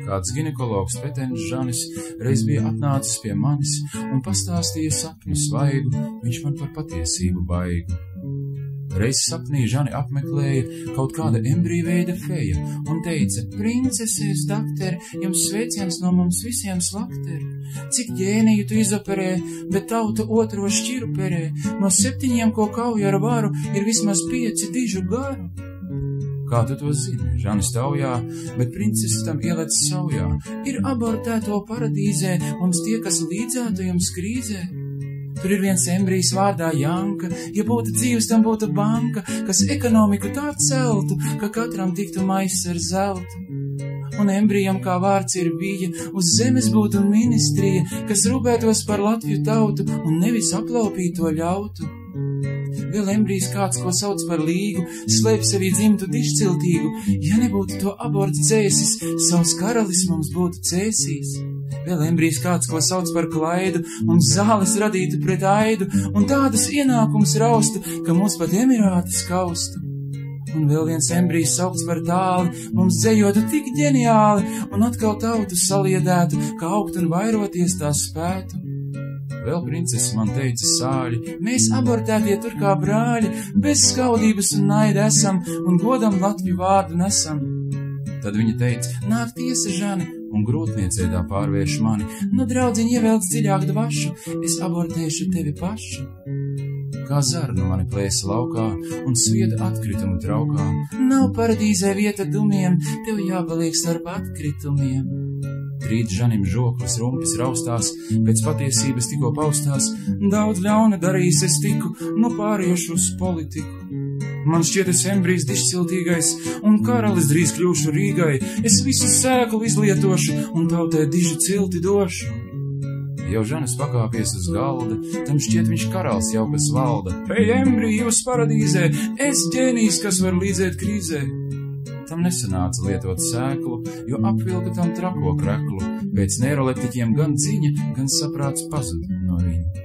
Kāds ginekologs Petens Žanis reiz bija atnācis pie manis un pastāstīja sapņu svaigu, viņš man par patiesību baigu. Reiz sapnī Žani apmeklēja kaut kāda embrīveida feja un teica: Princeses, dakteri, jums sveiciens no mums visiem slakteri. Cik ģēniju tu izoperē, bet tauta otro šķiru perē. No 7, ko kauja ar varu, ir vismaz 5 dižu garu. Kā tu to zini? Žanis taujā, bet princeses tam ielec saujā. Ir abortēto paradīzē, mums tie, kas līdzētu jums krīzē. Tur ir viens embrijs vārdā Janka, ja būtu dzīves, tam būtu banka, kas ekonomiku tā celtu, ka katram tiktu maiss ar zeltu. Un embrijam kā vārds ir bija, uz zemes būtu ministrija, kas rūpētos par Latviju tautu un nevis aplaupīto ļautu. Vēl embrijs kāds, ko sauc par līgu, slēp sevī dzimtu dišciltīgu. Ja nebūtu to aborts dzēsis, savs karalis mums būtu cēsīs. Vēl embrijs kāds, ko sauc par klaidu, mums zāles radītu pret aidu, un tādus ienākums raustu, ka mūs pat emirāti skaustu. Un vēl viens embrijs saukts par tāli, mums dzējotu tik ģeniāli, un atkal tautu saliedētu, ka augt un vairoties tā spētu. Vēl princeses man teica sāļi, mēs abortētie tur kā brāļi, bez skaudības un naida esam, un godam Latviju vārdu nesam. Tad viņa teica: nāk tiesa, Žani, un grūtniecē tā pārvērš mani. Nu, draudziņ, ievelc dziļāk dvašu, es abortēšu tevi pašu. Kā zarnu mani plēsa laukā, un svieda atkritumu traukā. Nav paradīzē vieta dumiem, tev jāpaliek starp atkritumiem. Rīt Žanim žoklis rumpis raustās, pēc patiesības tikko paustās. Daudz ļauna darījis es tiku, nu pāriešu uz politiku. Man šķiet es embrijs dišciltīgais, un karalis drīz kļūšu Rīgai. Es visu sēklu izlietošu, un tautai dižu cilti došu. Jau Žanis pakāpies uz galda, tam šķiet viņš karals jau kas valda. Hei, embriji, jūs paradīzē, es ģēnijs, kas var līdzēt krīzē. Tam nesanāca lietot sēklu, jo apvilka tam trako kreklu. Pēc neiroleptiķiem gan ziņa, gan saprāts pazuda no viņa.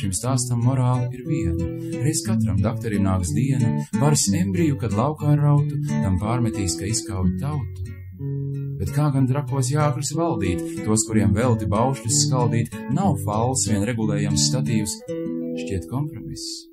Šim stāstam morāli ir viena. Reiz katram dakterim nāks diena, varas embriju, kad laukā rautu, tam pārmetīs, ka izkauj tautu. Bet kā gan drakos jākris valdīt, tos, kuriem velti baušļus skaldīt, nav fals, vien regulējams statīvs, šķiet kompromiss.